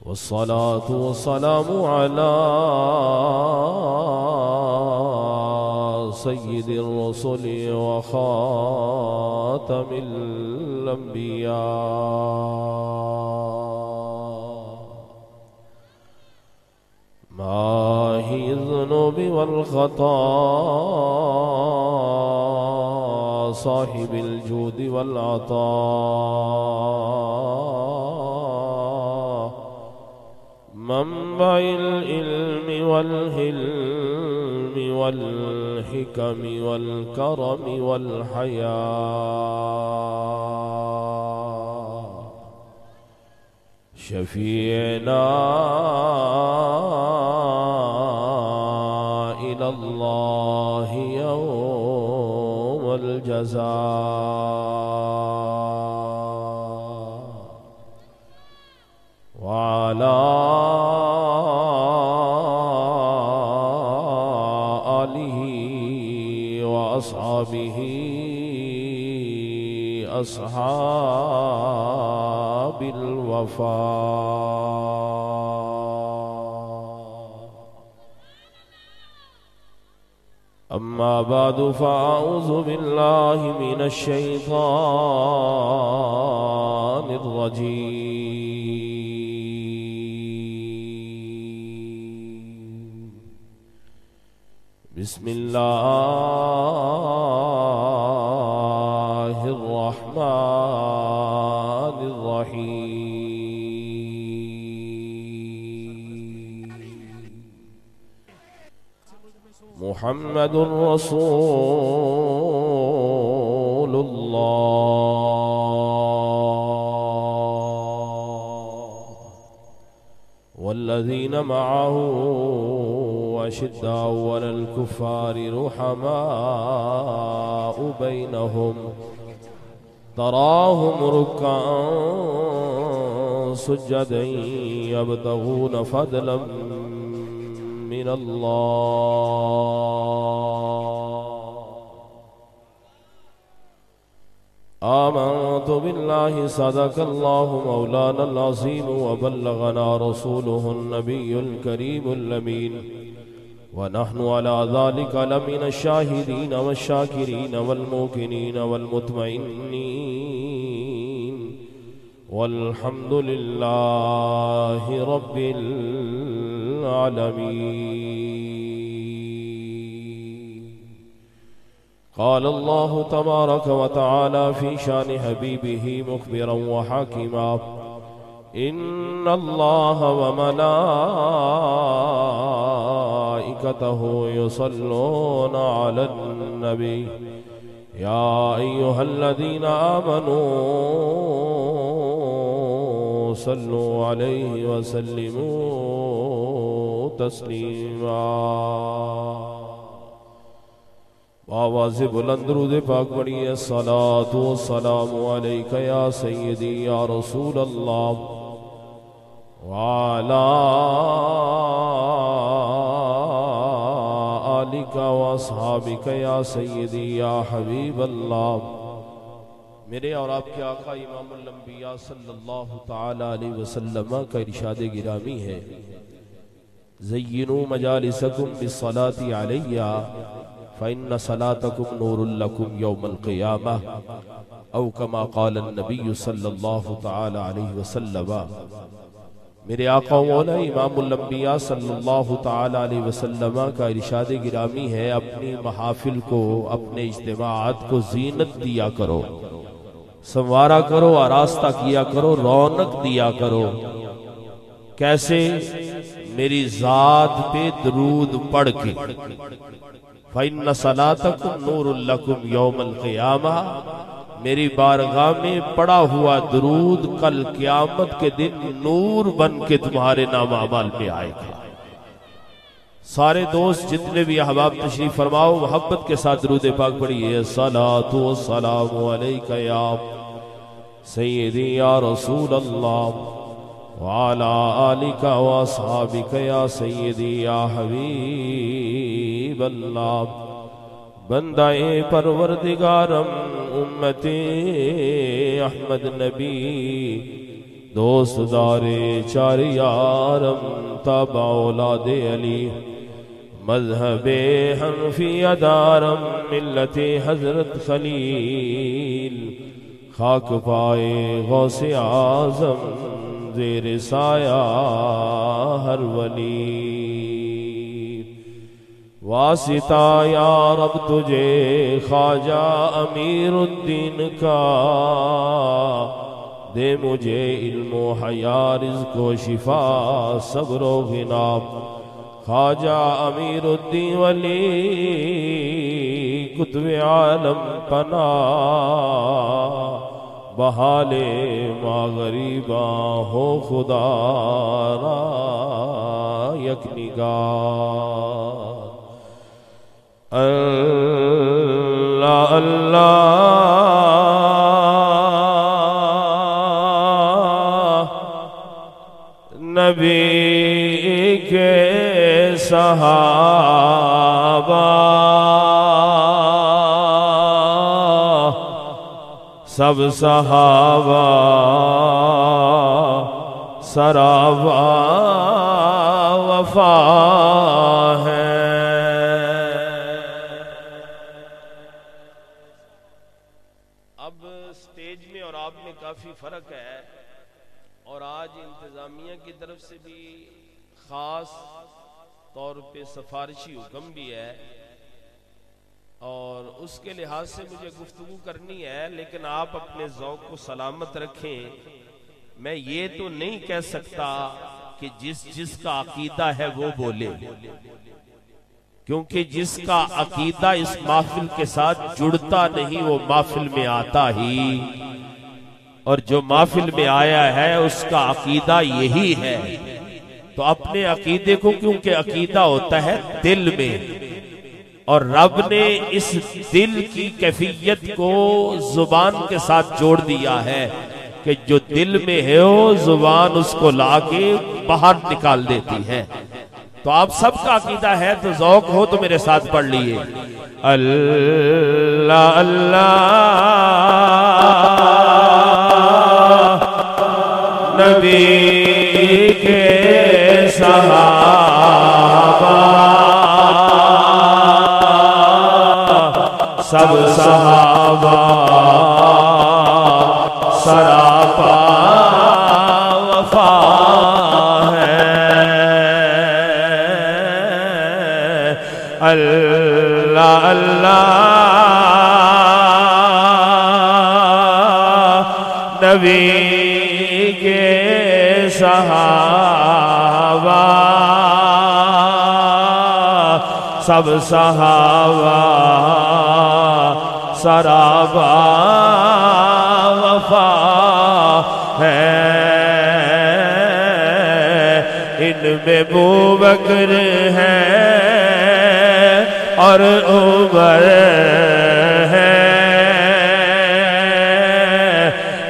والصلاة والسلام على سيد الرسل وخاتم الأنبياء ماحي الذنوب والخطايا صاحب الجود والعطاء منبع العلم والحلم والحكم والكرم والحياء شفيعنا إلى الله يوم الجزاء وعلى آله وأصحابه أصحاب الوفاء أما بعد فأعوذ بالله من الشيطان الرجيم بسم الله الرحمن الرحيم محمد رسول الله والذين معه أشداء على الكفار رحماء بينهم تراهم ركعا سجدا يبتغون فضلا من الله آمنت بالله صدق الله مولانا العظيم وبلغنا رسوله النبي الكريم الأمين ونحن على ذلك لمن الشاهدين والشاكرين والموقنين والمطمئنين والحمد لله رب العالمين قال الله تبارك وتعالى في شان حبيبه مخبرا وحاكما إن الله وملائكته يصلون على النبي يا أيها الذين آمنوا صلوا عليه وسلموا تسليما آواز بلند درود پاک پڑھیے الصلاة والسلام علیک یا سیدی یا رسول اللہ وعلى آلك واصحابك یا سیدی یا حبیب اللہ میرے اور آپ کے آقا امام الانبیاء صلی اللہ تعالی علیہ وسلم کا ارشاد گرامی ہے زینوا مجالسکم بالصلاة علیہ فإن صلاتكم نور لكم يوم القيامة أو كما قال النبي صلى الله تعالى عليه وسلم میرے آقا مولا امام الانبیاء صلی اللہ تعالی علیہ وسلم کا ارشاد گرامی ہے اپنی محافل کو اپنے اجتماعات کو زینت دیا کرو سنوارا کرو آراستہ کیا کرو رونق دیا کرو کیسے میری ذات پہ درود پڑھ کے فَإِنَّ صَلَاتَكُمْ نُورٌ لَكُمْ يَوْمَ الْقِيَامَةِ میری بارگاہ میں پڑا ہوا درود کل قیامت کے دن نور بن کے تمہارے نام اعمال میں آئے گا سارے دوست جتنے بھی احباب تشریف فرماؤ محبت کے ساتھ درود پاک پڑھیے الصلاة والسلام علیک یا سیدی یا رسول اللہ وعلى آلك واصحابك یا سیدی یا حبیب اللہ بندہ پروردگارم امت احمد نبی دوست دارے چار یارم تابع اولاد علی مذہب حنفیہ دارم ملت حضرت خلیل خاک پائے غوث اعظم زیر سایہ ہر ولی واسطہ یا رب تجھے خواجہ امیر الدین کا دے مجھے علم و حیا رزق و شفا صبر و غنا خواجہ امیر الدین ولی قطب عالم پناہ بحال ما غریباں ہو خدا را یک نگاہ اللہ اللہ نبی کے صحابہ سب صحابہ سراوا وفا ہے اب سٹیج میں اور آپ میں کافی فرق ہے اور آج انتظامیہ کی طرف سے بھی خاص طور پہ سفارشی حکم بھی ہے اور اس کے لحاظ سے مجھے گفتگو کرنی ہے لیکن آپ اپنے ذوق کو سلامت رکھیں میں یہ تو نہیں کہہ سکتا کہ جس کا عقیدہ ہے وہ بولے کیونکہ جس کا عقیدہ اس محفل کے ساتھ جڑتا نہیں وہ محفل میں آتا ہی اور جو محفل میں آیا ہے اس کا عقیدہ یہی ہے تو اپنے عقیدے کو کیونکہ عقیدہ ہوتا ہے دل میں اور رب نے اس دل کی کیفیت کو زبان کے ساتھ جوڑ دیا ہے کہ جو دل میں ہے وہ زبان اس کو لا کے باہر نکال دیتی ہے تو آپ سب کا عقیدہ ہے تو ذوق ہو تو میرے ساتھ پڑھ لیے اللہ اللہ نبی کے صحابہ سب صحابہ سراپا وفا ہے اللہ اللہ نبی کے صحابہ سب صحابہ سرابا وفا ہے ان میں ابوبکر ہے اور عمر ہے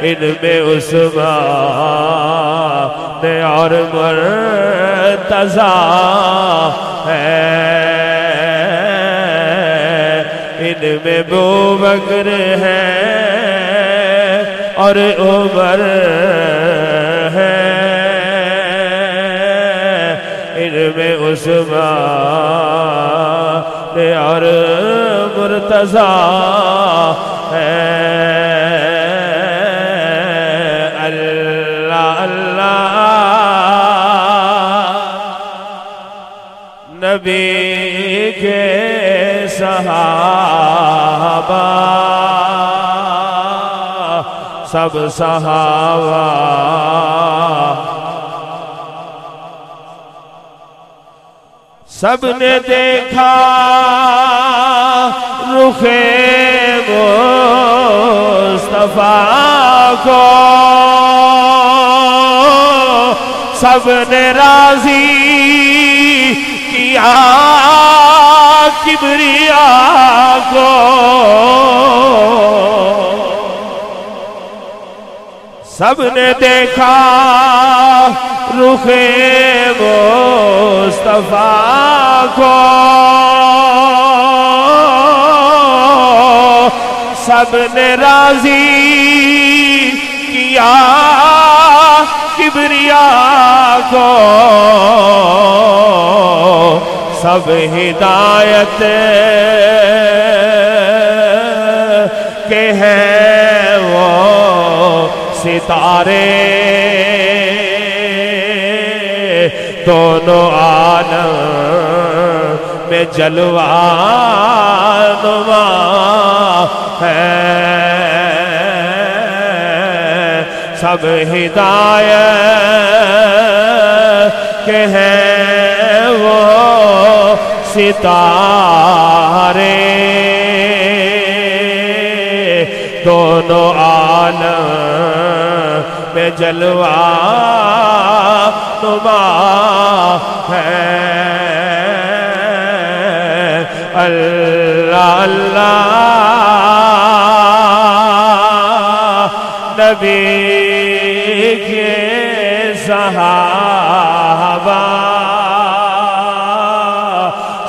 ان میں عثمان اور مرتضی ہے ان میں ابوبکر ہے اور عمر ہے ان میں عثمان اور مرتضی ہے اللہ اللہ نبی کے صحابہ سب صحابہ سب نے دیکھا رخ مصطفیٰ کو سب نے راضی کیا کبریا کو سب نے دیکھا رخ مصطفیٰ کو سب نے راضی کیا کبریا کو سب ہدایت کے ہیں وہ ستارے دونوں عالم میں جلوہ نما ہے سب ہدایت کے ہیں وہ ستارے دونوں عالم میں جلوہ نما ہے اللہ اللہ نبی کے صحابہ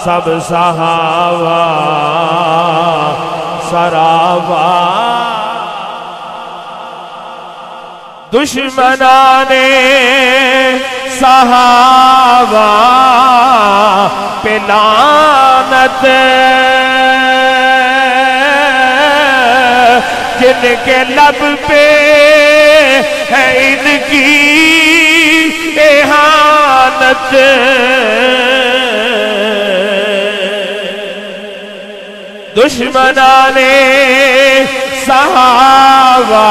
سب صحابہ سرابہ دشمنان صحابہ پہ لعنت جن کے لب پہ ہے ان کی اہانت دشمنان صحابہ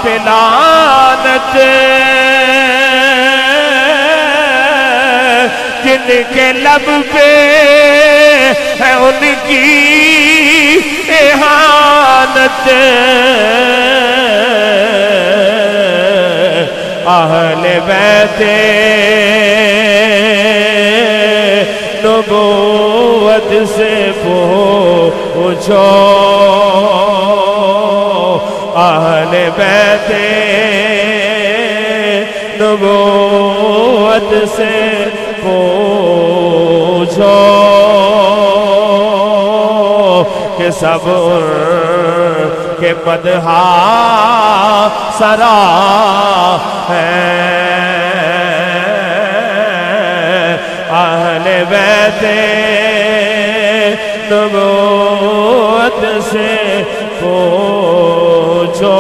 پہ لعنت جن کے لب پہ ہے ان کی اہانت اہل بیت نبوت سے پوچھو اہل بیت نبوت سے پوچھو کہ سب کے مدحہ سرا ہے اہل بیت نبوت سے پوچھو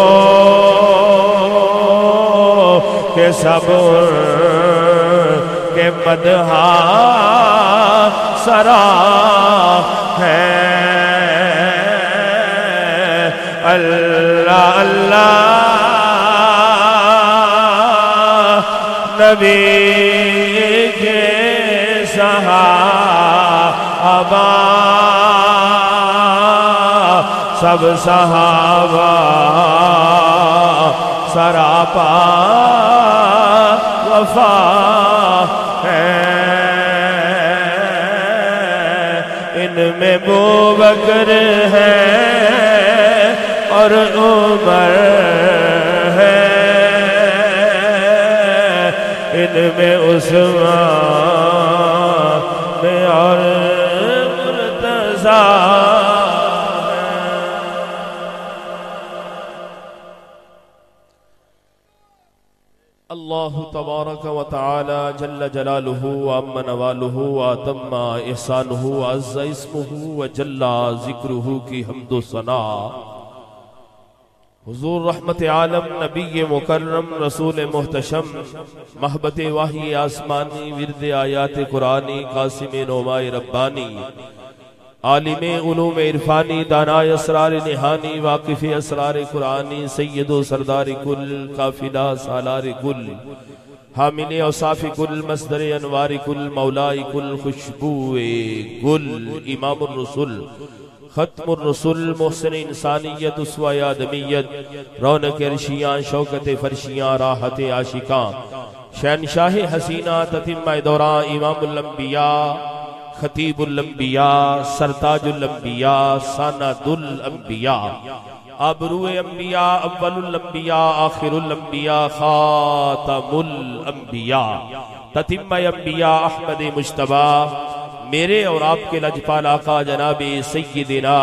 کہ سب کے مدحہ سرا ہے اللہ اللہ نبی کے صحابہ سب صحابہ سراپا وفا ہے ان میں ابوبکر ہے اور عمر ہے ان میں عثمان اور مرتضیٰ اللہ تبارک و تعالی جل جلالہ وعم نوالہ واتم احسانہ وعز اسمہ وجل ذکرہ کی حمد و ثنا حضور رحمت عالم نبی مکرم رسول محتشم محبت وحی آسمانی ورد آیات قرآنی قاسم نعماء ربانی عالم علوم عرفانی دانائے اسرار نہانی واقف اسرار قرآنی سید و سردار کل قافلہ سالار کل حامل اوصاف کل مصدر انوار کل مولائی کل خوشبو گل امام الرسل ختم الرسل محسن انسانیت اسوہ آدمیت رونق عرشیاں شوکت فرشیاں راحت عاشقاں شہنشاہ حسینہ تتمہ دوران امام الانبیاء خطیب الانبیاء سرتاج الانبیاء ساند الانبیاء آبرو انبیاء اول الانبیاء آخر الانبیاء خاتم الانبیاء تتمہ انبیاء احمد مجتبی میرے اور آپ کے لجپال آقا جناب سیدنا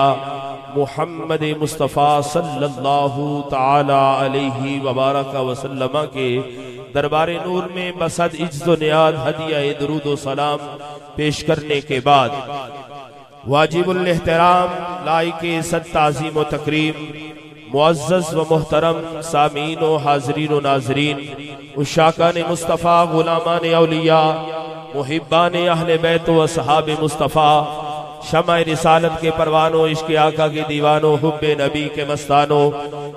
محمد مصطفیٰ صلی اللہ تعالی علیہ وبارک وسلم کے دربار نور میں بصد عجز و نیاز ہدیہ درود و سلام پیش کرنے کے بعد واجب الاحترام لائق صد تعظیم و تکریم معزز و محترم سامعین و حاضرین و ناظرین عشاقان مصطفیٰ غلامان اولیاء محبان اہل بیت و اصحاب مصطفیٰ شمع رسالت کے پروانوں عشق آقا کے دیوانوں حب نبی کے مستانوں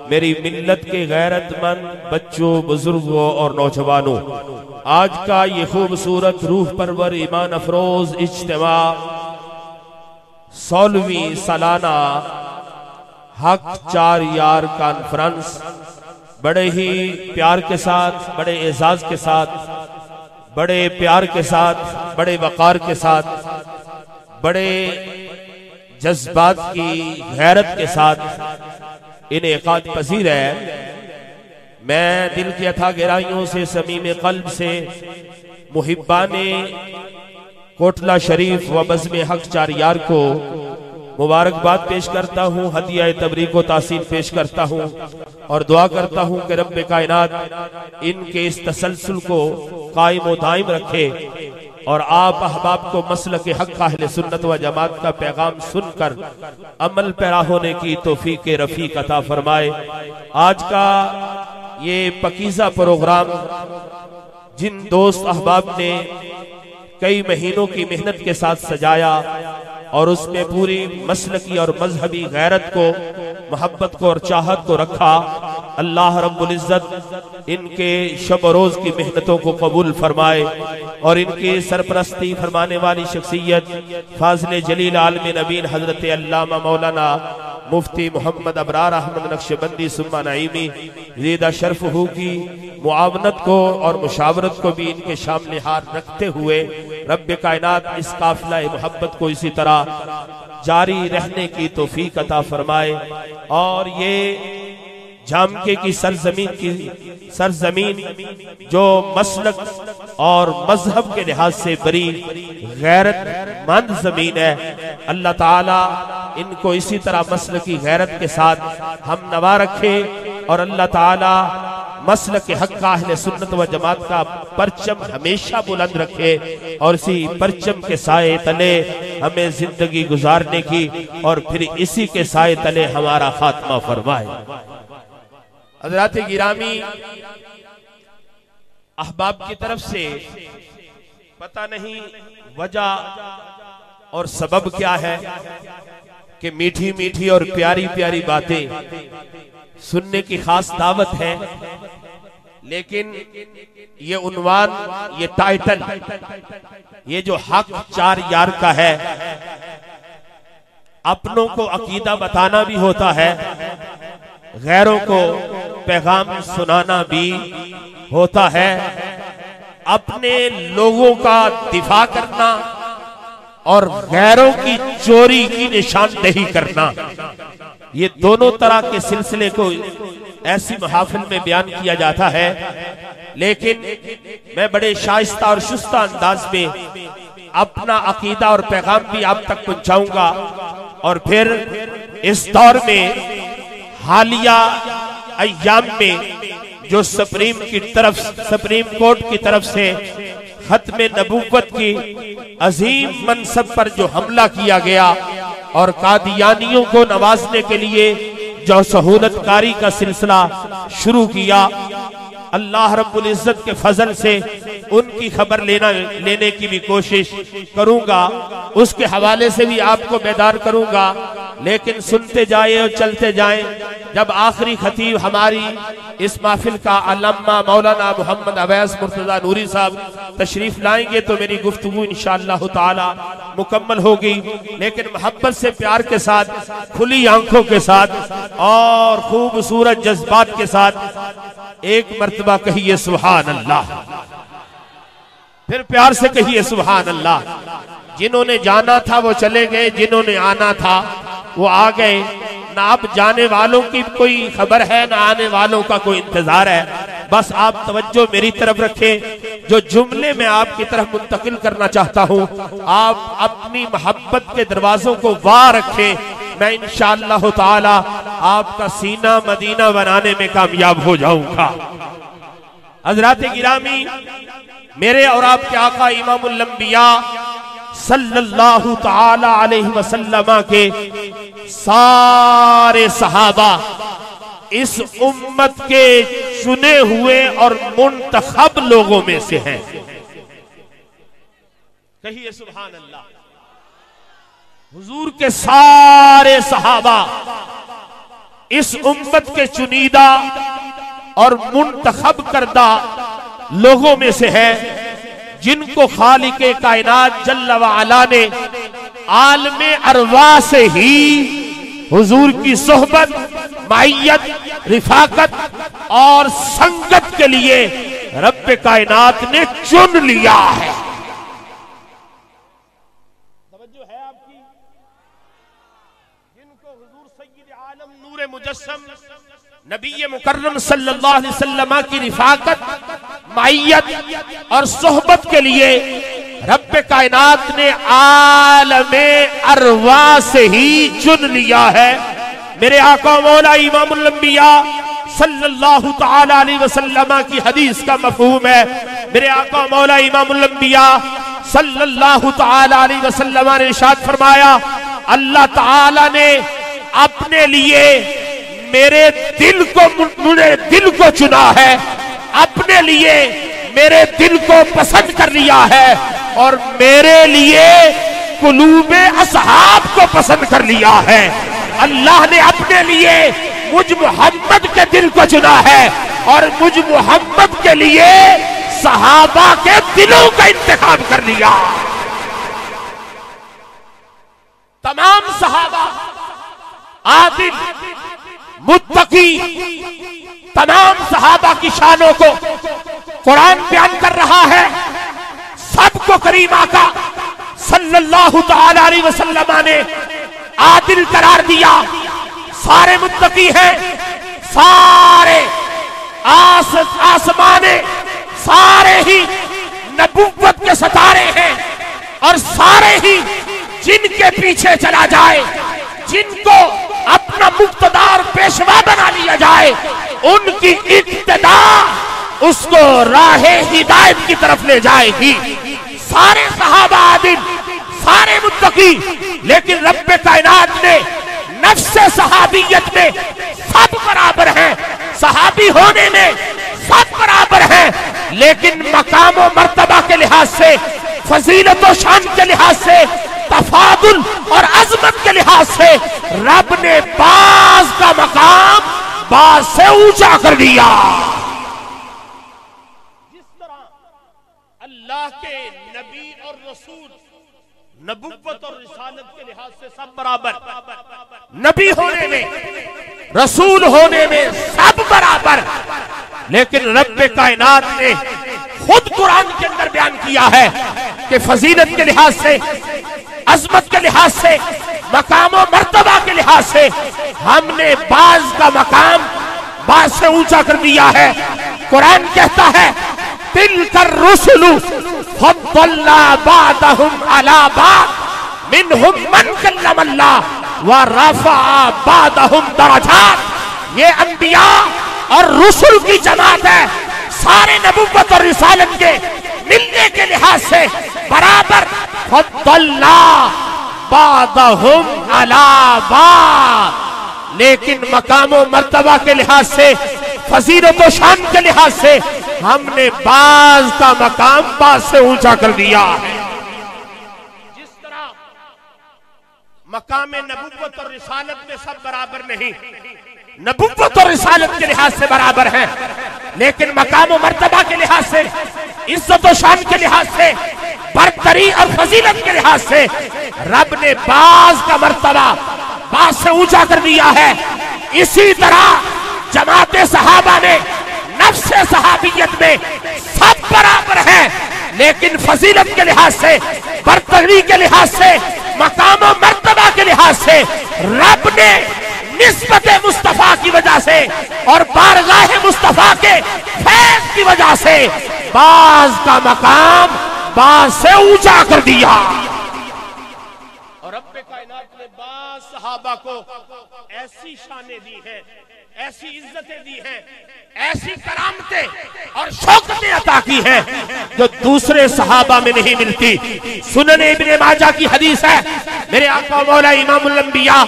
میری ملت کے غیرت مند بچوں بزرگوں اور نوجوانوں آج کا یہ خوبصورت روح پرور ایمان افروز اجتماع 16ویں سالانہ حق چار یار کانفرنس بڑے ہی پیار کے ساتھ بڑے اعزاز کے ساتھ بڑے پیار کے ساتھ بڑے وقار کے ساتھ بڑے جذبات کی غیرت کے ساتھ انعقاد پذیر ہے۔ میں دل کی اتھا گہرائیوں سے صمیم قلب سے محبان کوٹلہ شریف و بزم حق چار یار کو مبارکباد پیش کرتا ہوں، ہدیہ تبریک و تحسین پیش کرتا ہوں اور دعا کرتا ہوں کہ رب کائنات ان کے اس تسلسل کو قائم و دائم رکھے اور آپ احباب کو مسلک حق اہل سنت و جماعت کا پیغام سن کر عمل پیرا ہونے کی توفیق رفیق عطا فرمائے۔ آج کا یہ پکیزہ پروگرام جن دوست احباب نے کئی مہینوں کی محنت کے ساتھ سجایا اور اس میں پوری مسلکی اور مذہبی غیرت کو محبت کو اور چاہت کو رکھا، اللہ رب العزت ان کے شب و روز کی محنتوں کو قبول فرمائے اور ان کی سرپرستی فرمانے والی شخصیت فاضل جلیل عالم نبین حضرت علامہ مولانا مفتی محمد ابرار احمد نقشبندی ثم نعیمی زیدہ شرف ہو کی معاونت کو اور مشاورت کو بھی ان کے شامل ہاتھ رکھتے ہوئے رب کائنات اس قافلہ محبت کو اسی طرح جاری رہنے کی توفیق عطا فرمائے اور یہ جامکے کی سرزمین جو مسلک اور مذہب کے لحاظ سے بری غیرت مند زمین ہے، اللہ تعالیٰ ان کو اسی طرح مسلکی غیرت کے ساتھ ہم نوا رکھے اور اللہ تعالیٰ مسلک حق اہل سنت و جماعت کا پرچم ہمیشہ بلند رکھے اور اسی پرچم کے سائے تلے ہمیں زندگی گزارنے کی اور پھر اسی کے سائے تلے ہمارا خاتمہ فرمائے۔ حضرات گرامی، احباب کی طرف سے پتہ نہیں وجہ اور سبب کیا ہے کہ میٹھی میٹھی اور پیاری پیاری باتیں سننے کی خاص دعوت ہے، لیکن یہ عنوان، یہ ٹائٹل، یہ جو حق چار یار کا ہے، اپنوں کو عقیدہ بتانا بھی ہوتا ہے، غیروں کو پیغام سنانا بھی ہوتا ہے، اپنے لوگوں کا دفاع کرنا اور غیروں کی چوری کی نشاندہی کرنا، یہ دونوں طرح کے سلسلے کو ایسی محافل میں بیان کیا جاتا ہے، لیکن میں بڑے شائستہ اور شستہ انداز میں اپنا عقیدہ اور پیغام بھی آپ تک پہنچاؤں گا اور پھر اس دور میں حالیہ ایام میں جو سپریم کورٹ کی طرف سے ختم نبوت کی عظیم منصب پر جو حملہ کیا گیا اور قادیانیوں کو نوازنے کے لیے جو سہولت کاری کا سلسلہ شروع کیا، اللہ رب العزت کے فضل سے ان کی خبر لینے کی بھی کوشش کروں گا، اس کے حوالے سے بھی آپ کو بیدار کروں گا، لیکن سنتے جائیں اور چلتے جائیں۔ جب آخری خطیب ہماری اس محفل کا علامہ مولانا محمد اویس مرتضی نوری صاحب تشریف لائیں گے تو میری گفتگو انشاءاللہ تعالی مکمل ہوگی، لیکن محبت سے پیار کے ساتھ، کھلی آنکھوں کے ساتھ اور خوبصورت جذبات کے ساتھ ایک مرتبہ کہیے سبحان اللہ، پھر پیار سے کہیے سبحان اللہ۔ جنہوں نے جانا تھا وہ چلے گئے، جنہوں نے آنا تھا وہ آ گئے، نہ اب جانے والوں کی کوئی خبر ہے نہ آنے والوں کا کوئی انتظار ہے، بس آپ توجہ میری طرف رکھیں۔ جو جملے میں آپ کی طرف منتقل کرنا چاہتا ہوں، آپ اپنی محبت کے دروازوں کو وا رکھیں، میں انشاءاللہ تعالی آپ کا سینہ مدینہ بنانے میں کامیاب ہو جاؤں گا۔ حضرات گرامی، میرے اور آپ کے آقا امام الانبیاء صلی اللہ تعالی علیہ وسلم کے سارے صحابہ اس امت کے چنے ہوئے اور منتخب لوگوں میں سے ہیں۔ کہیے سبحان اللہ۔ حضور کے سارے صحابہ اس امت کے چنیدہ اور منتخب کردہ لوگوں میں سے ہیں، جن کو خالق کائنات جل وعلا نے عالم ارواح سے ہی حضور کی صحبت، معیت، رفاقت اور سنگت کے لیے رب کائنات نے چن لیا ہے۔ توجہ ہے آپ کی؟ جن کو حضور سید عالم نور مجسم نبی مکرم صلی اللہ علیہ وسلم کی رفاقت، معیت اور صحبت کے لیے رب کائنات نے عالم ارواح سے ہی چن لیا ہے۔ میرے آقا مولا امام الانبیاء صلی اللہ تعالی علیہ وسلم کی حدیث کا مفہوم ہے، میرے آقا مولا امام الانبیاء صلی اللہ تعالی علیہ وسلم نے ارشاد فرمایا، اللہ تعالی نے اپنے لیے میرے دل کو چنا ہے، اپنے لیے میرے دل کو پسند کر لیا ہے، اور میرے لیے قلوب اصحاب کو پسند کر لیا ہے۔ اللہ نے اپنے لیے مجھ محمد کے دل کو چنا ہے، اور مجھ محمد کے لیے صحابہ کے دلوں کا انتخاب کر لیا۔ تمام صحابہ عادل، متقی، تمام صحابہ کی شانوں کو قرآن بیان کر رہا ہے۔ سب کو کریم آقا صلی اللہ تعالی علیہ وسلم نے عادل قرار دیا۔ سارے متقی ہیں، سارے آسمانے، سارے ہی نبوت کے ستارے ہیں، اور سارے ہی جن کے پیچھے چلا جائے، جن کو اپنا مقتدار پیشوا بنا لیا جائے، ان کی اقتدا اس کو راہ ہدایت کی طرف لے جائے گی۔ سارے صحابہ عادل، سارے متقی، لیکن رب کائنات نے نفس صحابیت میں سب برابر ہیں، صحابی ہونے میں سب برابر ہیں، لیکن مقام و مرتبہ کے لحاظ سے، فضیلت و شان کے لحاظ سے، تفاضل اور عظمت کے لحاظ سے رب نے بعض کا مقام بعض سے اونچا کر دیا۔ جس طرح اللہ کے نبی اور رسول نبوت اور رسالت کے لحاظ سے سب برابر، نبی ہونے میں، رسول ہونے میں سب برابر، لیکن رب کائنات نے خود قرآن کے اندر بیان کیا ہے کہ فضیلت کے لحاظ سے، عظمت کے لحاظ سے، مقام و مرتبہ کے لحاظ سے ہم نے بعض کا مقام بعض سے اونچا کر دیا ہے۔ قرآن کہتا ہے تِلْكَ الرُّسُلُ فَضَّلْنَا بَعْضَهُمْ عَلَى بَعْضٍ مِّنْهُمْ مَنْ كَلَّمَ اللَّهُ وَرَفَعَ بَعْضَهُمْ دَرَجَاتٍ۔ یہ انبیاء اور رسل کی جماعت ہے، سارے نبوت اور رسالت کے ملنے کے لحاظ سے برابر۔ فَضَّلْنَا بَعْضَهُمْ عَلَى بَعْضٍ، لیکن مقام و مرتبہ کے لحاظ سے، فضیلت و شان کے لحاظ سے ہم نے بعض کا مقام بعض سے اونچا کر دیا ہے۔ جس طرح مقام نبوت اور رسالت میں سب برابر نہیں، نبوت اور رسالت کے لحاظ سے برابر ہیں، لیکن مقام و مرتبہ کے لحاظ سے، عزت و شان کے لحاظ سے، برتری اور فضیلت کے لحاظ سے رب نے بعض کا مرتبہ بعض سے اونچا کر دیا ہے۔ اسی طرح جماعت صحابہ نے نفس صحابیت میں سب برابر ہیں، لیکن فضیلت کے لحاظ سے، برتری کے لحاظ سے، مقام و مرتبہ کے لحاظ سے رب نے نسبت مصطفیٰ کی وجہ سے اور بارگاہ مصطفیٰ کے فیض کی وجہ سے بعض کا مقام بعض سے اونچا کر دیا۔ اور رب کائنات نے بعض صحابہ کو ایسی شانیں دی ہیں، ایسی عزتیں دی ہیں، ایسی کرامتیں اور شوکتیں عطا کی ہیں جو دوسرے صحابہ میں نہیں ملتی۔ سنن ابن ماجہ کی حدیث ہے، میرے آقا و مولا امام الانبیاء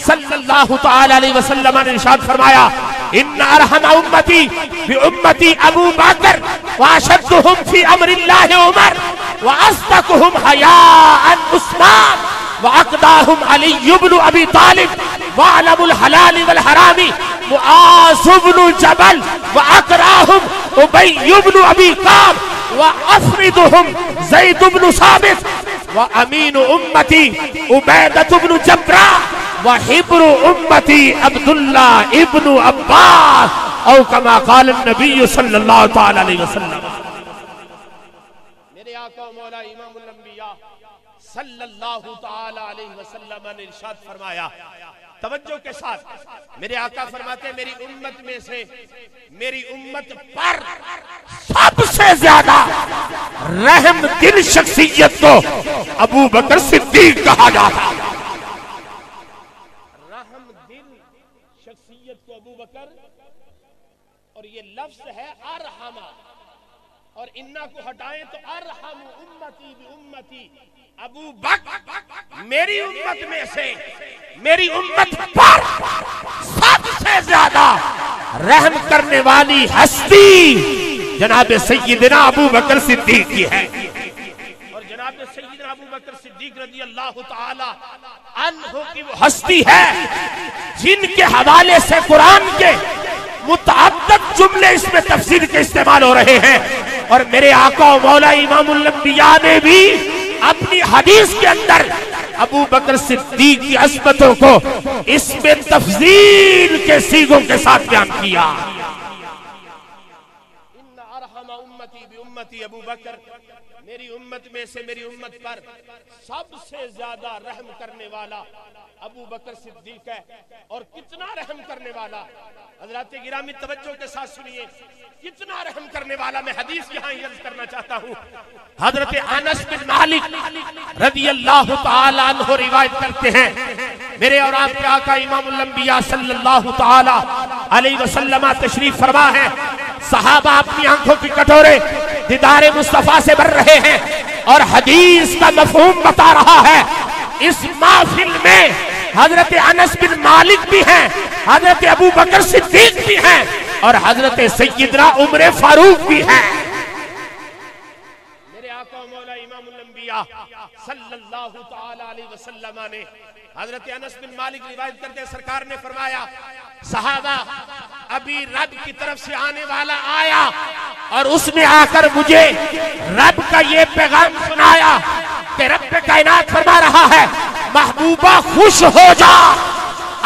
صلی اللہ تعالی علیہ وسلم نے ارشاد فرمایا، ان ارحم امتی بامتی ابو بکر واشدهم فی امر اللہ عمر واصدقهم حیاء عثمان وعقداهم علی بن ابی طالب وعلم الحلال والحرام معاذ بن جبل وأكراهم أبي بن أبي كعب وأفردهم زيد بن ثابت وأمين أمتي عبيدة بن جبرة وحبر أمتي عبد الله ابن عباس أو كما قال النبي صلى الله تعالى عليه وسلم۔ میرے آقا و مولا امام الانبیاء صلی اللہ تعالی علیہ وسلم نے ارشاد فرمایا، توجہ کے ساتھ، میرے آقا فرماتے ہیں میری امت میں سے، میری امت پر سب سے زیادہ رحم دل شخصیت کو ابو بکر صدیق کہا جاتا ہے۔ رحم دل شخصیت کو ابو بکر، اور یہ لفظ ہے ارحمہ، اور انہا کو ہٹائیں تو ارحم امتی بی امتی ابو بکر، میری امت میں سے، میری امت پر سب سے زیادہ رحم کرنے والی ہستی جناب سیدنا ابو بکر صدیق کی ہے، اور جناب سیدنا ابو بکر صدیق رضی اللہ تعالی عنہ کی وہ ہستی ہے جن کے حوالے سے قرآن کے متعدد جملے اس میں تفسیر کے استعمال ہو رہے ہیں، اور میرے آقا و مولا امام الانبیاء نے بھی اپنی حدیث کے اندر ابو بکر صدیق کی عظمتوں کو اس میں تفضیل کے صیغوں کے ساتھ بیان کیا۔ ان ارحم امتی بی امتی ابو بکر، میری امت میں سے میری امت پر سب سے زیادہ رحم کرنے والا ابو بکر صدیق ہے، اور کتنا رحم کرنے والا، حضرات گرامی توجہ کے ساتھ سنیے، کتنا رحم کرنے والا، میں حدیث یہاں عرض کرنا چاہتا ہوں۔ حضرت انس بن مالک رضی اللہ تعالی عنہ روایت کرتے ہیں، میرے اور آپ کے آقا امام الانبیاء صلی اللہ تعالی علیہ وسلم تشریف فرما ہے، صحابہ اپنی آنکھوں کی کٹورے دیدار مصطفیٰ سے بھر رہے ہیں اور حدیث کا مفہوم بتا رہا ہے۔ اس محفل میں حضرت انس بن مالک بھی ہیں، حضرت ابو بکر صدیق بھی ہیں، اور حضرت سیدنا عمر فاروق بھی ہیں۔ میرے آقا و مولا امام الانبیاء صلی اللہ تعالی علیہ وسلم نے حضرت انس بن مالک روایت کرتے سرکار نے فرمایا، صحابہ ابھی رب کی طرف سے آنے والا آیا اور اس نے آ کر مجھے رب کا یہ پیغام سنایا کہ رب کائنات فرما رہا ہے، محبوبہ خوش ہو جا،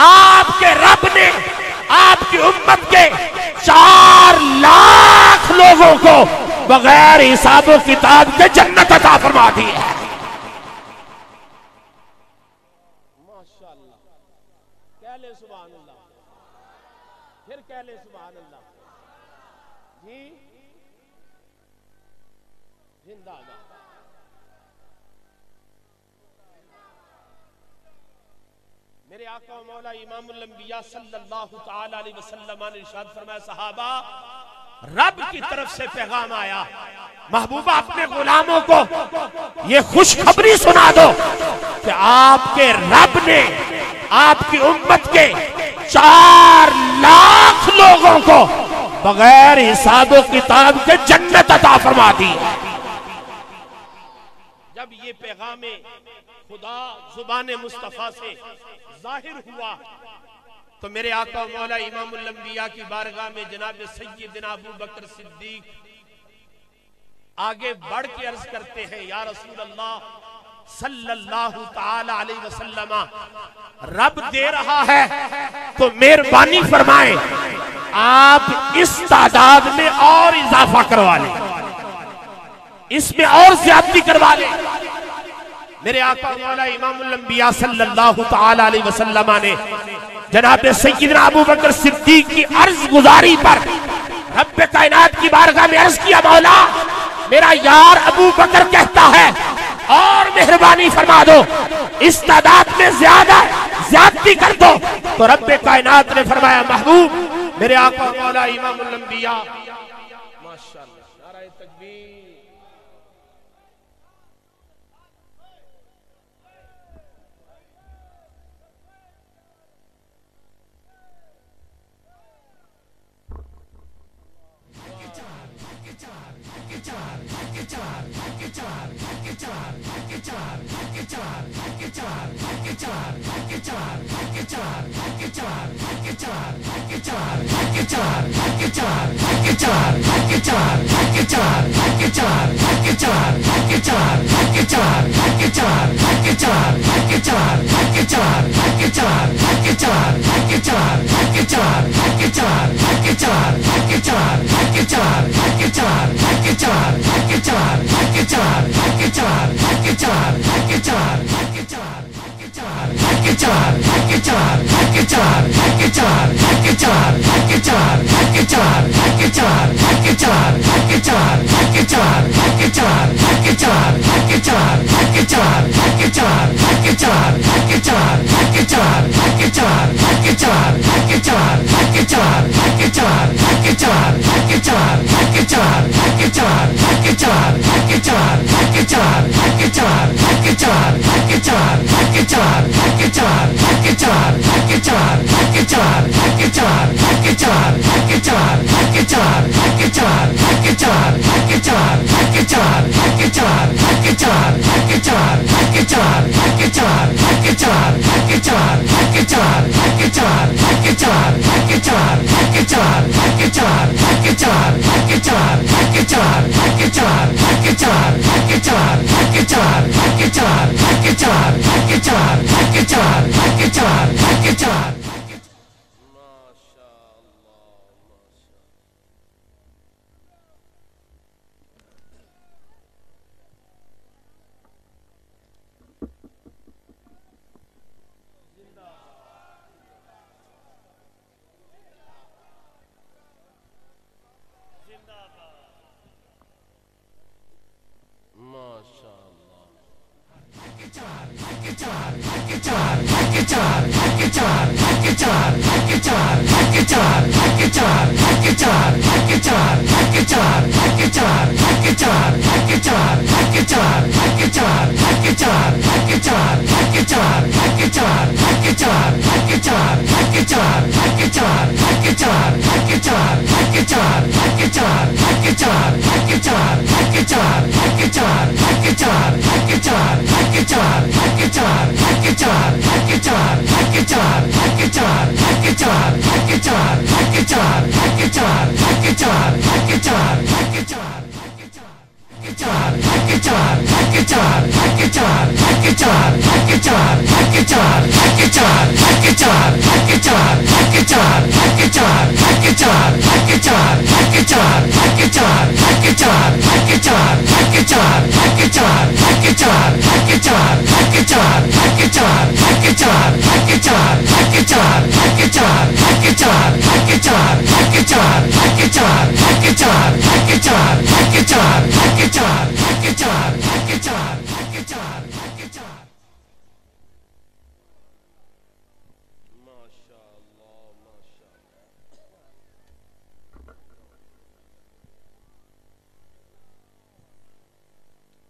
آپ کے رب نے آپ کی امت کے 4 لاکھ لوگوں کو بغیر حساب و کتاب کے جنت عطا فرما دی ہے۔ ماشاءاللہ، کہہ لے سبحان اللہ، پھر کہہ لے سبحان اللہ جی، زندہ باد۔ میرے آقا و مولا امام الانبیاء صلی اللہ تعالی علیہ وسلم نے ارشاد فرمایا، صحابہ رب کی طرف سے پیغام آیا، محبوبہ اپنے غلاموں کو یہ خوشخبری سنا دو کہ آپ کے رب نے آپ کی امت کے 4 لاکھ لوگوں کو بغیر حساب و کتاب کے جنت عطا فرما دی۔ جب یہ پیغام خدا زبان مصطفیٰ سے ظاہر ہوا تو میرے آقا و مولا امام الانبیاء کی بارگاہ میں جناب سیدنا ابو بکر صدیق آگے بڑھ کے عرض کرتے ہیں، یا رسول اللہ صلی اللہ تعالی علیہ وسلم، رب دے رہا ہے تو مہربانی فرمائیں آپ اس تعداد میں اور اضافہ کروا لیں، اس میں اور زیادتی کروا لیں۔ میرے آقا مولا امام الانبیاء صلی اللہ تعالی علیہ وسلم نے جناب سیدنا ابو بکر صدیق کی عرض گزاری پر رب کائنات کی بارگاہ میں عرض کیا، مولا میرا یار ابو بکر کہتا ہے اور مہربانی فرما دو، اس تعداد میں زیادتی کر دو تو رب کائنات نے فرمایا محبوب میرے آقا مولا امام الانبیاء ماشاءاللہ نعرہ تکبیر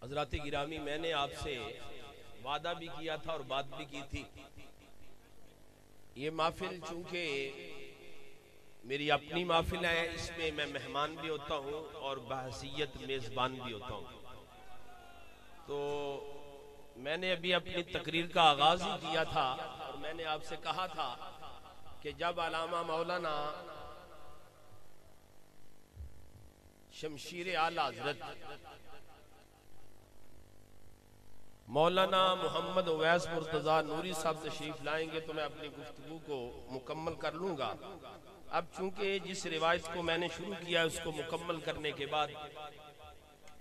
حضرات گرامی میں نے آپ سے وعدہ بھی کیا تھا اور بات بھی کی تھی یہ محفل چونکہ میری اپنی محفل ہے اس میں میں مہمان بھی ہوتا ہوں اور بحیثیت میزبان بھی ہوتا ہوں تو میں نے ابھی اپنی تقریر کا آغاز ہی کیا تھا اور میں نے آپ سے کہا تھا کہ جب علامہ مولانا شمشیر اعلی حضرت مولانا محمد اویس مرتضیٰ نوری صاحب تشریف لائیں گے تو میں اپنی گفتگو کو مکمل کر لوں گا اب چونکہ جس روایت کو میں نے شروع کیا ہے اس کو مکمل کرنے کے بعد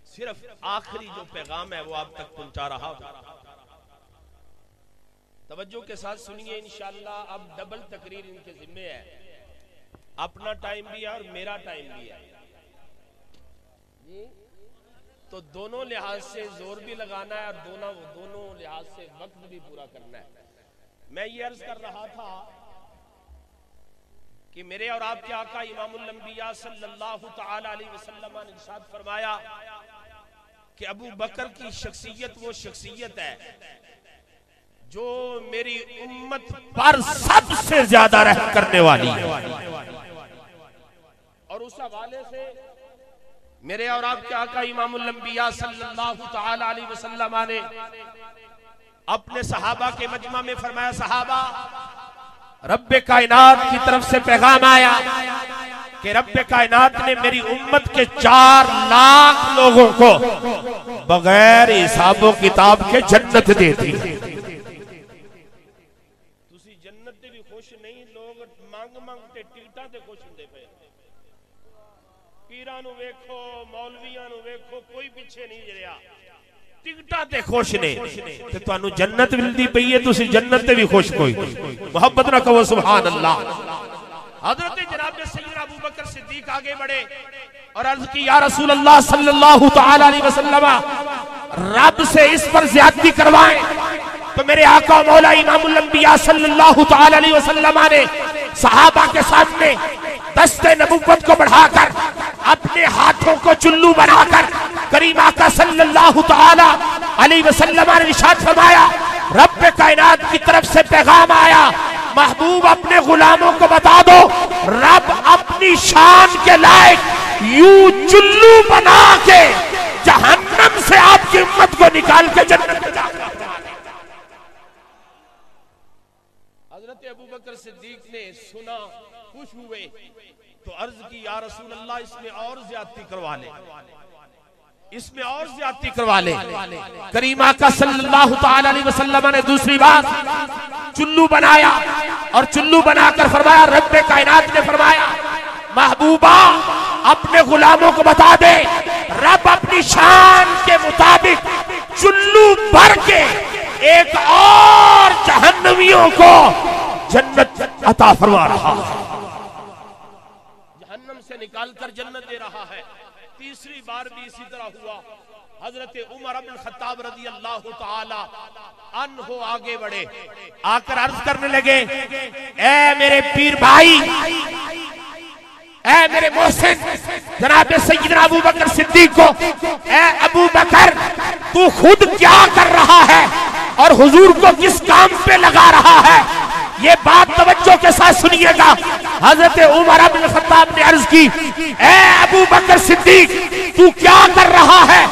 صرف آخری جو پیغام ہے وہ آپ تک پہنچا رہا ہوں توجہ کے ساتھ سنیے انشاءاللہ اب ڈبل تقریر ان کے ذمہ ہے اپنا ٹائم بھی ہے اور میرا ٹائم بھی ہے تو دونوں لحاظ سے زور بھی لگانا ہے اور دونوں لحاظ سے وقت بھی پورا کرنا ہے میں یہ عرض کر رہا تھا کہ میرے اور آپ کے آقا امام الانبیاء صلی اللہ تعالی علیہ وسلم نے ارشاد فرمایا کہ ابو بکر کی شخصیت وہ شخصیت ہے جو میری امت پر سب سے زیادہ رحم کرنے والی ہے. اور اس حوالے سے میرے اور آپ کے آقا امام الانبیاء صلی اللہ تعالی علیہ وسلم نے اپنے صحابہ کے مجمع میں فرمایا صحابہ رب کائنات کی طرف سے پیغام آیا کہ رب کائنات نے میری امت کے 4 لاکھ لوگوں کو بغیر حساب و کتاب کے جنت دے دی. تسی جنت تے بھی خوش نہیں لوگ مانگ مانگ تے ٹکٹاں تے خوش ہوندے پے. پیراں نو ویکھو مولویاں نو ویکھو کوئی پیچھے نہیں رہیا ٹکٹاں تے خوش نے تے تانوں جنت ملدی پئی ہے تسی جنت تے بھی خوش کوئی محبت نہ کہو سبحان اللہ. حضرت جناب سیدنا ابو بکر صدیق آگے بڑھے اور عرض کی یا رسول اللہ صلی اللہ تعالی علیہ وسلم رب سے اس پر زیادتی کروائیں. تو میرے آقا مولا امام الانبیاء صلی اللہ تعالی علیہ وسلم نے صحابہ کے سامنے دست نبوت کو بڑھا کر اپنے ہاتھوں کو چلو بنا کر کریم آقا صلی اللہ تعالی علیہ وسلم نے ارشاد فرمایا رب کائنات کی طرف سے پیغام آیا محبوب اپنے غلاموں کو بتا دو رب اپنی شان کے لائق یوں چلو بنا کے جہنم سے آپ کی امت کو نکال کے جنت میں جاتا. حضرت ابو بکر صدیق نے سنا خوش ہوئے تو عرض کی یا رسول اللہ اس میں اور زیادتی کروا لے اس میں اور زیادتی کروا لے. کریم آقا صلی اللہ تعالی علیہ وسلم نے دوسری بار چلو بنایا اور چلو بنا کر فرمایا رب کائنات نے فرمایا محبوبہ اپنے غلاموں کو بتا دے رب اپنی شان کے مطابق چلو بھر کے ایک اور جہنمیوں کو جنت عطا فرما رہا ہے جہنم سے نکال کر جنت دے رہا ہے. تیسری بار بھی اسی طرح ہوا. حضرت عمر بن الخطاب رضی اللہ تعالی عنہ آگے بڑھے آ کر عرض کرنے لگے اے میرے پیر بھائی اے میرے محسن جناب سیدنا ابو بکر صدیق کو اے ابو بکر تو خود کیا کر رہا ہے اور حضور کو کس کام پہ لگا رہا ہے. یہ بات توجہ کے ساتھ سنیے گا. حضرت عمر بن الخطاب نے عرض کی اے ابو بکر صدیق تو کیا کر رہا ہے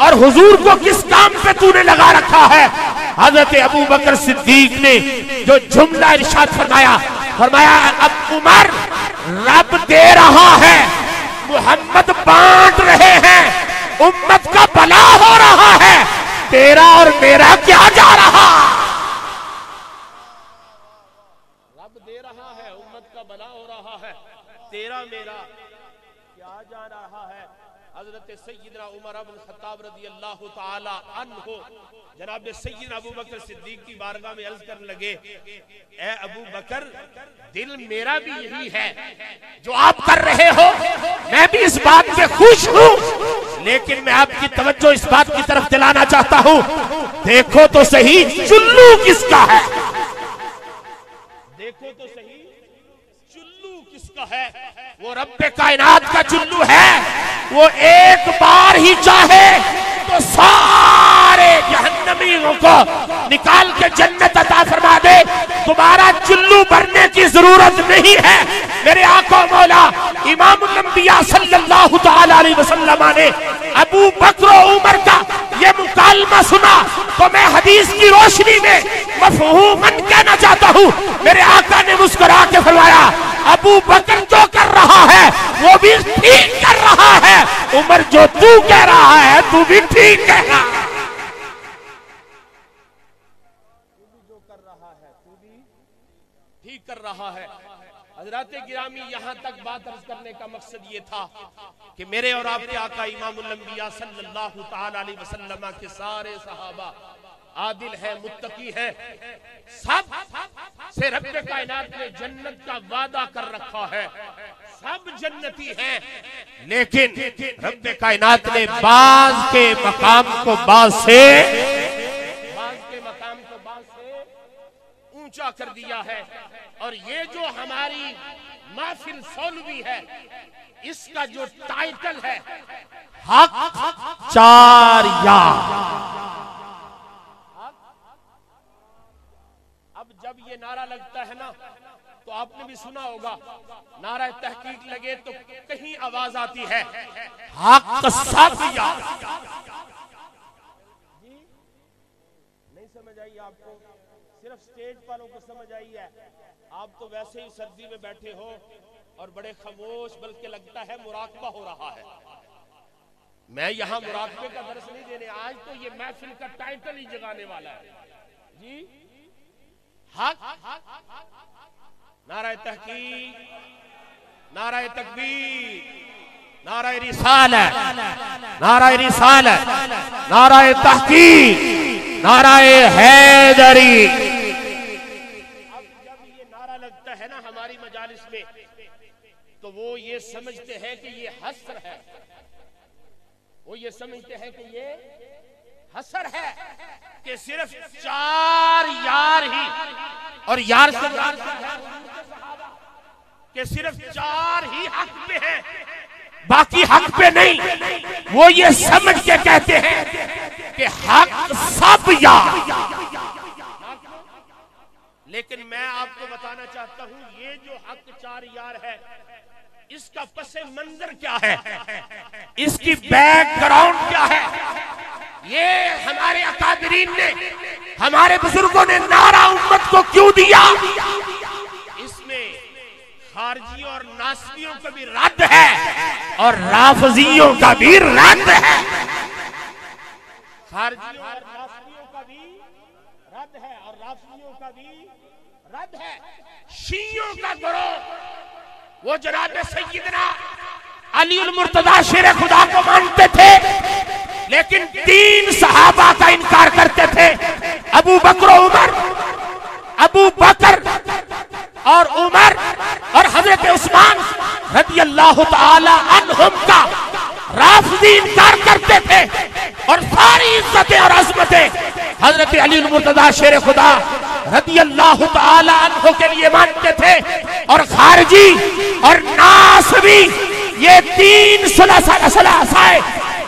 اور حضور کو کس کام پہ تو نے لگا رکھا ہے. حضرت ابو بکر صدیق نے جو جملہ ارشاد فرمایا اب عمر رب دے رہا ہے محمد بانٹ رہے ہیں امت کا بھلا ہو رہا ہے تیرا اور میرا کیا جا رہا. رب دے رہا ہے امت کا بھلا ہو رہا ہے تیرا میرا کیا جا رہا ہے. حضرت سیدنا عمر بن الخطاب رضی اللہ تعالی عنہ جناب سیدنا ابو بکر صدیق کی بارگاہ میں عرض کرنے لگے اے ابو بکر دل میرا بھی یہی ہے جو آپ کر رہے ہو میں بھی اس بات سے خوش ہوں لیکن میں آپ کی توجہ اس بات کی طرف دلانا چاہتا ہوں دیکھو تو صحیح چلو کس کا ہے دیکھو تو صحیح چلو کس کا ہے. وہ رب کائنات کا چلو ہے وہ ایک بار ہی چاہے تو سارے جہنمیوں کو نکال کے جنت عطا فرما دے. تمہارا چلو بھرنے کی ضرورت نہیں ہے. میرے آقا مولا امام الانبیاء صلی اللہ تعالی علیہ وسلم نے ابو بکر و عمر کا یہ مکالمہ سنا تو میں حدیث کی روشنی میں مفہوماً کہنا چاہتا ہوں میرے آقا نے مسکرا کے فرمایا ابو بکر جو کر رہا ہے وہ بھی ٹھیک کر رہا ہے عمر جو تو کہہ رہا ہے تو بھی ٹھیک کہہ رہا ہے. تو بھی جو کر رہا ہے تو بھی ٹھیک کر رہا ہے. حضرات گرامی یہاں تک بات عرض کرنے کا مقصد یہ تھا کہ میرے اور آپ کے آقا امام الانبیاء صلی اللہ تعالی علیہ وسلم کے سارے صحابہ عادل ہے متقی ہے سب سے رب کائنات نے جنت کا وعدہ کر رکھا ہے سب جنتی ہیں لیکن رب کائنات نے بعض کے مقام کو بعض سے اونچا کر دیا ہے. اور یہ جو ہماری محفل سولوی ہے اس کا جو ٹائٹل ہے حق چار یار. اب جب یہ نعرہ لگتا ہے نا تو آپ نے بھی سنا ہوگا نعرہ تحقیق لگے تو کہیں آواز آتی ہے حق سب یار. نہیں سمجھ آئی آپ کو؟ صرف سٹیج والوں کو سمجھ آئی ہے. آپ تو ویسے ہی سردی میں بیٹھے ہو اور بڑے خاموش، بلکہ لگتا ہے مراقبہ ہو رہا ہے. میں یہاں مراقبے کا درس نہیں دینے، آج تو یہ محفل کا ٹائٹل ہی جگانے والا ہے. جی حق، نعرہ تحقیق، نعرہ تکبیر، نعرہ رسالت، نعرہ رسالت، نعرہ تحقیق، نعرہ حیدری. اب جب یہ نعرہ لگتا ہے نا ہماری مجالس میں تو وہ یہ سمجھتے ہیں کہ یہ حسر ہے، وہ یہ سمجھتے ہیں کہ یہ حسر ہے کہ صرف چار یار ہی، اور یار سے مراد ہے کہ صرف چار ہی حق پہ ہیں، باقی حق پہ نہیں. وہ یہ سمجھ کے کہتے ہیں کہ حق سب یار. لیکن میں آپ کو بتانا چاہتا ہوں یہ جو حق چار یار ہے اس کا پس منظر کیا ہے، اس کی بیک گراؤنڈ کیا ہے. یہ ہمارے اکابرین نے، ہمارے بزرگوں نے نعرہ امت کو کیوں دیا؟ اس میں خارجیوں اور ناسبیوں کا بھی رد ہے اور رافضیوں کا بھی رد ہے. خارجیوں اور ناسبیوں کا بھی رد ہے اور رافضیوں کا بھی رد ہے. شیعوں کا گروہ وہ جناب سیدنا علی المرتضی شیر خدا کو مانتے تھے لیکن 3 صحابہ کا انکار کرتے تھے، ابو بکر و عمر، ابو بکر اور عمر اور حضرت عثمان رضی اللہ تعالی عنہم کا رافضی انکار کرتے تھے، اور ساری عزتیں اور عظمتیں حضرت علی المرتضی شیر خدا رضی اللہ تعالی عنہ کے لیے مانتے تھے. اور خارجی اور ناسبی یہ 3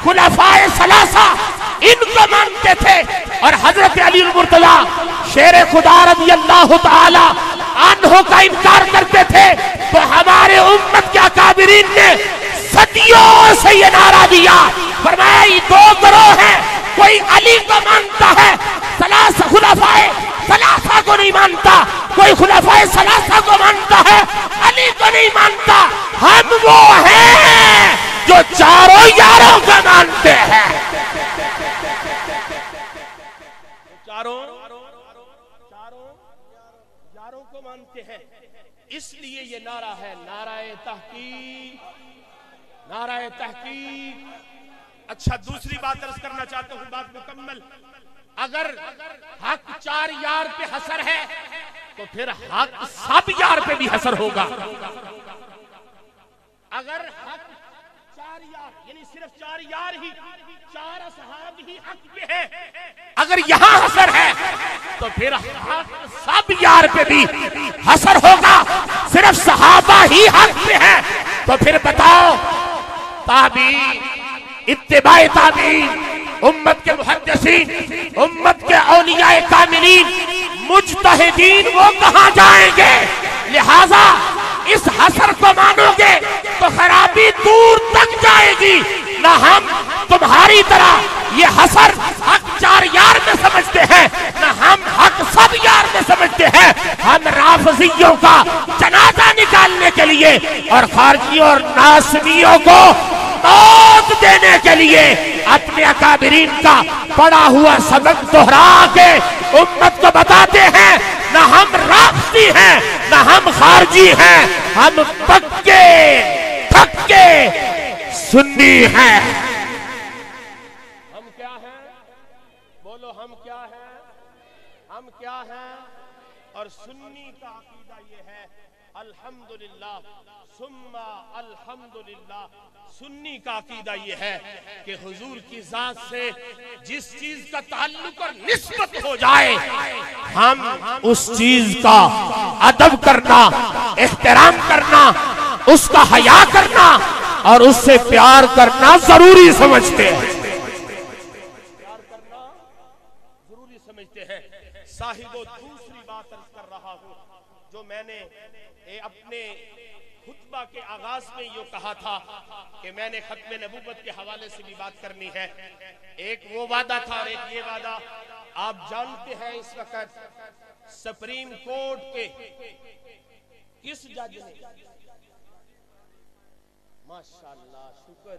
خلفائے ثلاثہ ان کو مانتے تھے، اور حضرت علی المرتضی شیر خدا رضی اللہ تعالی عنہ کا انکار کرتے تھے. تو ہمارے امت کے اکابرین نے صدیوں سے یہ نعرہ دیا، فرمایا یہ 2 گروہ ہیں، کوئی علی کو مانتا ہے خلفائے ثلاثہ کو نہیں مانتا، کوئی خلفائے ثلاثہ کو مانتا ہے علی کو نہیں مانتا. ہم وہ ہیں جو چاروں یاروں کو مانتے ہیں، چاروں یاروں کو مانتے ہیں. اس لیے یہ نعرہ ہے نعرہ تحقیق، نعرہ تحقیق. اچھا دوسری بات عرض کرنا چاہتا ہوں، بات مکمل. اگر حق 4 یار پہ حسر ہے تو پھر حق سب یار پہ بھی حسر ہوگا. اگر حق 4 یار یعنی صرف 4 یار ہی، 4 اصحاب ہی حق پہ ہے، اگر یہاں حسر ہے تو پھر حق سب یار پہ بھی حسر ہوگا. صرف صحابہ ہی حق پہ ہے تو پھر بتاؤ تابعین، اتباع تابعین، امت کے محدثین، امت کے اولیاء کاملین، مجتہدین وہ کہاں جائیں گے؟ لہذا اس حسر کو مانو گے تو خرابی دور تک جائے گی. نہ ہم تمہاری طرح یہ حسر حق 4 یار میں سمجھتے ہیں، نہ ہم حق سب یار میں سمجھتے ہیں. ہم رافضیوں کا جنازہ نکالنے کے لیے اور خارجیوں اور ناسبیوں کو موت دینے کے لیے اپنے اکابرین کا پڑھا ہوا سبق دہرا کے امت کو بتاتے ہیں نہ ہم رافضی ہیں نہ ہم خارجی ہیں، ہم پکے تھکے سنی ہیں. ہم کیا ہیں؟ بولو ہم کیا ہیں؟ ہم کیا ہیں؟ اور سنی کا عقیدہ یہ ہے الحمدللہ ثم الحمدللہ. سنی کا عقیدہ یہ ہے کہ حضور کی ذات سے جس چیز کا تعلق اور نسبت ہو جائے ہم اس چیز کا ادب کرنا، احترام کرنا، اس کا حیا کرنا اور اس سے پیار کرنا ضروری سمجھتے ہیں. پیار کرنا ضروری سمجھتے ہیں. صاحب دوسری بات عرض کر رہا ہوں جو میں نے اپنے خطبہ کے آغاز میں یہ کہا تھا کہ میں نے ختم نبوت کے حوالے سے بھی بات کرنی ہے. ایک وہ وعدہ تھا اور ایک یہ وعدہ. آپ جانتے ہیں اس وقت سپریم کورٹ کے کس جج نے، ماشاءاللہ شکر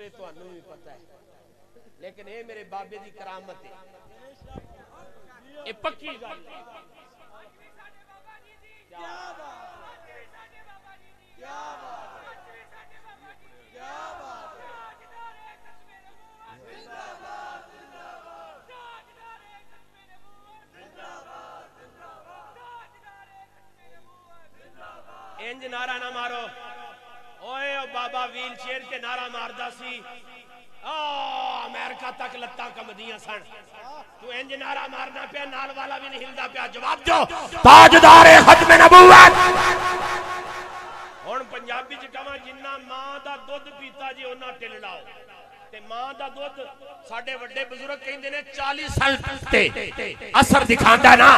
ہے تو انہوں بھی پتہ ہے، لیکن اے میرے بابے دی کرامت ہے، اے پکی گل ہے. انج نعرہ نہ مارو، اوے بابا ویل چیئر کے نعرہ ماردا سی، امریکہ تک لتاں کمدیاں سن. تو انج نعرہ مارنا پیا، نال والا بھی نہیں ہلدا پیا. جواب جو تاجدار ختم نبوت. ہن پنجابی چ کہاں جنہ ماں دا دودھ پیتا جی انہاں ٹل لاؤ. تے ماں دا دودھ ساڈے وڈے بزرگ کہندے نے 40 سال تے اثر دکھاندا نا.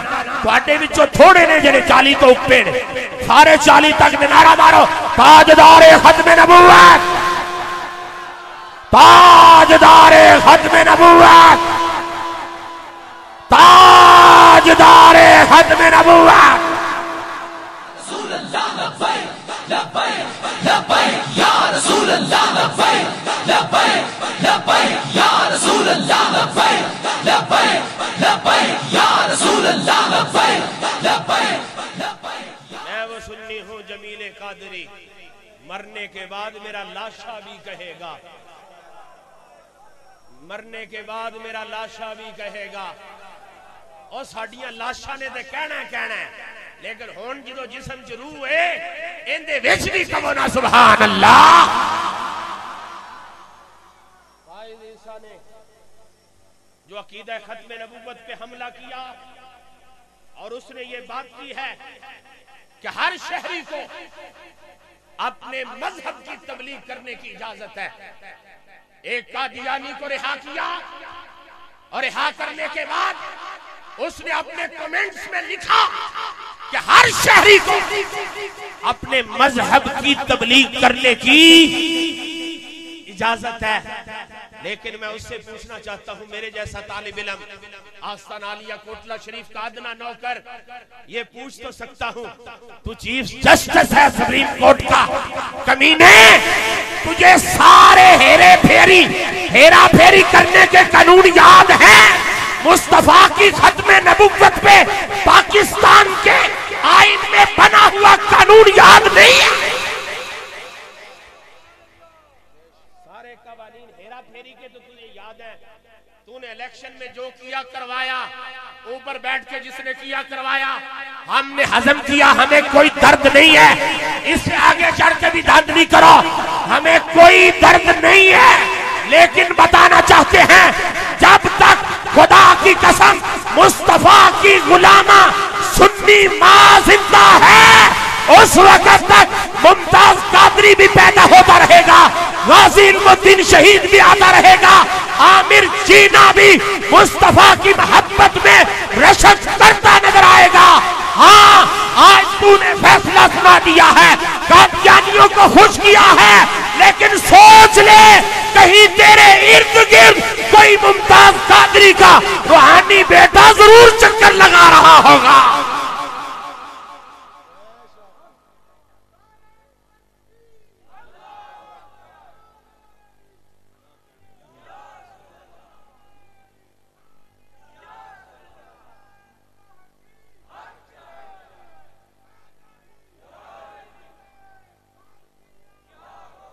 تواڈے وچوں تھوڑے نے جڑے 40 تو اوپر نے، سارے 40 تک دے نعرہ مارو تاجدار ختم نبوت، تاجدار ختم نبوت، تاجدار ختم نبوت. رسول اللہ لبیک لبیک لبیک یا رسول اللہ لبیک لبیک لبیک یا رسول اللہ لبیک لبیک لبیک یا رسول اللہ لبیک لبیک لبیک. میں وہ سنی ہوں جمیل قادری، مرنے کے بعد میرا لاشا بھی کہے گا، مرنے کے بعد میرا لاشا بھی کہے گا. اور ساڑیاں لاشا نے دے کہنا ہے، لیکن ہون جدو جسم چ روح ہے ان دے وچ بھی کہو نا سبحان اللہ. قائد عیسیٰ نے جو عقیدہ ختم نبوت پہ حملہ کیا اور اس نے یہ بات کی ہے کہ ہر شہری کو اپنے مذہب کی تبلیغ کرنے کی اجازت ہے. ایک قادیانی کو رہا کیا اور رہا کرنے کے بعد اس نے اپنے کمنٹس میں لکھا کہ ہر شہری کو اپنے مذہب کی تبلیغ کرنے کی اجازت ہے. لیکن میں اس سے پوچھنا چاہتا ہوں، میرے جیسا طالب علم آستان عالیہ کوٹلہ شریف کا ادنا نوکر یہ پوچھ تو سکتا ہوں، تو چیف جسٹس ہے سپریم کورٹ کا، کمینے تجھے سارے ہیرا پھیری کرنے کے قانون یاد ہیں؟ مصطفیٰ کی ختم نبوت پہ پاکستان کے آئین میں بنا ہوا قانون یاد نہیں ہے؟ سارے قوانین ہیرا پھیری کے تو تجھے یاد ہے. تو نے الیکشن میں جو کیا کروایا، اوپر بیٹھ کے جس نے کیا کروایا، ہم نے ہضم کیا، ہمیں کوئی درد نہیں ہے. اس سے آگے چڑھ کے بھی دھند نہیں کرو، ہمیں کوئی درد نہیں ہے. لیکن بتانا چاہتے ہیں جب تک خدا کی قسم مصطفیٰ کی غلامہ سنی ماں زندہ ہے اس وقت تک ممتاز قادری بھی پیدا ہوتا رہے گا، غازی علم الدین شہید بھی آتا رہے گا، عامر جینا بھی مصطفیٰ کی محبت میں رشک کرتا نظر آئے گا. ہاں آج تو نے فیصلہ سنا دیا ہے، قادیانیوں کو خوش کیا ہے، لیکن سوچ لے کہیں تیرے ارد گرد کوئی ممتاز قادری کا روحانی بیٹا ضرور چکر لگا رہا ہوگا.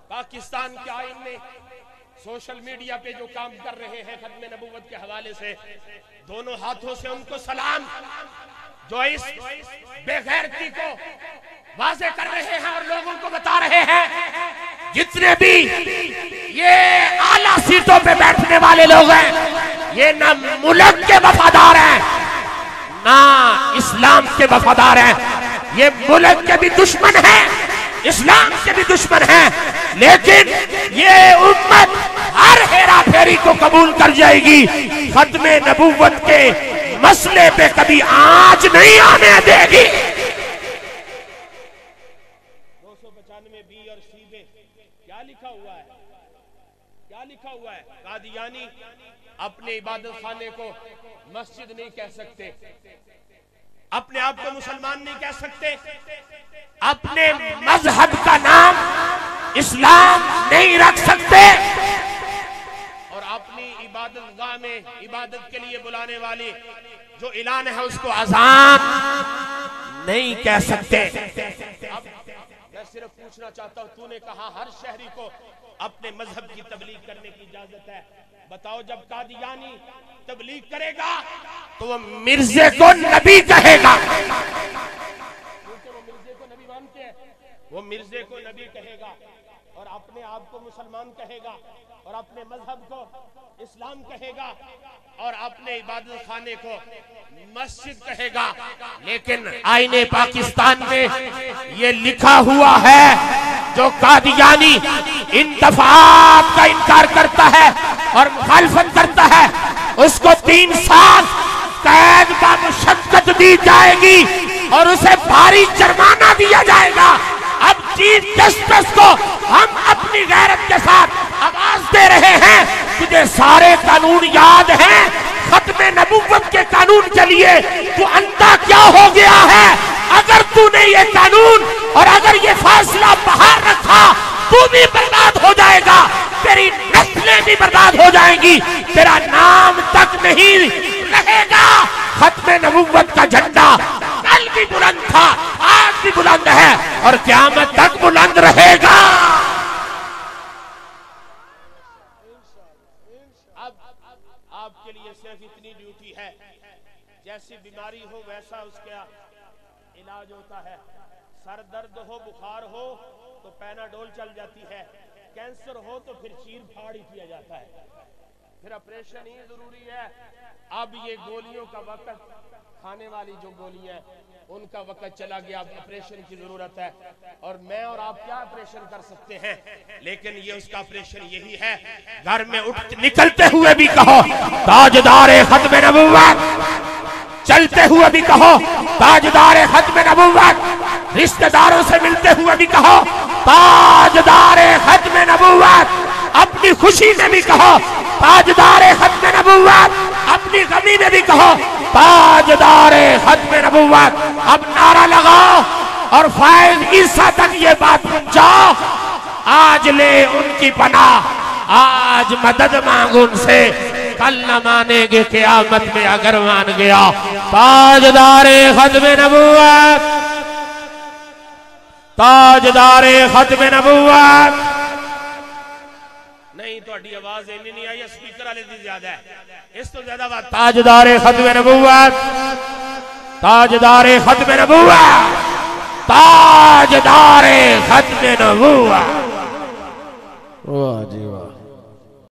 پاکستان کے آئین میں سوشل میڈیا پہ جو کام کر رہے ہیں ختم نبوت کے حوالے سے، دونوں ہاتھوں سے ان کو سلام، جو اس بے غیرتی کو واضح کر رہے ہیں اور لوگوں کو بتا رہے ہیں، جتنے بھی یہ اعلیٰ سیٹوں پہ بیٹھنے والے لوگ ہیں، یہ نہ ملک کے وفادار ہیں نہ اسلام کے وفادار ہیں، یہ ملک کے بھی دشمن ہیں، اسلام کے بھی دشمن ہیں، لیکن یہ امت ہر ہیرا پھیری کو قبول کر جائے گی، ختم نبوت کے مسئلے پہ کبھی آنچ نہیں آنے دے گی۔ 295 بی اور سی پہ کیا لکھا ہوا ہے؟ کیا لکھا ہوا ہے؟ قادیانی اپنے عبادت خانے کو مسجد نہیں کہہ سکتے، اپنے آپ کو مسلمان نہیں کہہ سکتے، اپنے مذہب کا نام اسلام نہیں رکھ سکتے، اور اپنی عبادت گاہ میں عبادت کے لیے بلانے والی جو اعلان ہے اس کو اذان نہیں کہہ سکتے۔ اب میں صرف پوچھنا چاہتا ہوں، تو نے کہا ہر شہری کو اپنے مذہب کی تبلیغ کرنے کی اجازت ہے، بتاؤ جب قادیانی تبلیغ کرے گا تو وہ مرزے کو نبی کہے گا، کیونکہ وہ مرزے کو نبی مانتے ہیں، وہ مرزے کو نبی کہے گا اور اپنے آپ کو مسلمان کہے گا اور اپنے مذہب کو اسلام کہے گا اور اپنے عبادت خانے کو مسجد کہے گا، لیکن آئین پاکستان میں یہ لکھا ہوا ہے جو قادیانی ان دفعات کا انکار کرتا ہے اور مخالفت کرتا ہے اس کو 3 سال قید کا مشقت دی جائے گی اور اسے بھاری جرمانہ دیا جائے گا۔ اب چیف جسٹس کو ہم اپنی غیرت کے ساتھ آواز دے رہے ہیں، تجھے سارے قانون یاد ہیں، ختم نبوت کے قانون کے لیے تو اندھا کیا ہو گیا ہے؟ اگر تو نے یہ قانون اور اگر یہ فاصلہ باہر رکھا تو بھی برباد ہو جائے گا، تیری نسلیں بھی برباد ہو جائیں گی، تیرا نام تک نہیں رہے گا۔ ختم نبوت کا جھنڈا کل بھی بلند تھا، آج بھی بلند ہے اور قیامت تک بلند رہے گا۔ اب آپ کے لیے صرف اتنی ڈیوٹی ہے، جیسی بیماری ہو ویسا اس کا علاج ہوتا ہے، سر درد ہو بخار ہو تو پیناڈول چل جاتی ہے، کینسر ہو تو پھر چیر پھاڑ ہی کیا جاتا ہے، پھر آپریشن ہی ضروری ہے۔ اب یہ گولیوں کا وقت، کھانے والی جو گولیاں ان کا وقت چلا گیا، اب آپریشن کی ضرورت ہے، اور میں اور آپ کیا آپریشن کر سکتے ہیں، لیکن یہ اس کا آپریشن یہی ہے، گھر میں اٹھ نکلتے ہوئے بھی کہو تاجدار ختم نبوت، چلتے ہوئے بھی کہو تاجدار ختم نبوت، رشتہ داروں سے ملتے ہوئے بھی کہو تاجدار ختم نبوت، اپنی خوشی میں بھی کہو تاجدار ختم نبوت، اپنی غمی میں بھی کہو تاجدار ختم نبوت۔ اب نعرہ لگاؤ اور فائز عیسیٰ تک یہ بات پہنچاؤ، آج لے ان کی پناہ، آج مدد مانگ ان سے، کل نہ مانیں گے قیامت میں اگر مان گیا۔ تاجدار ختم نبوت، تاجدار ختم نبوت۔ نہیں تو اڈی آواز اینی نہیں آئی، سپیکر والے دی زیادہ ہے، اس تو زیادہ بات۔ تاجدار ختم نبوت، تاجدار ختم نبوت، تاجدار ختم نبوت۔ واہ جی واہ۔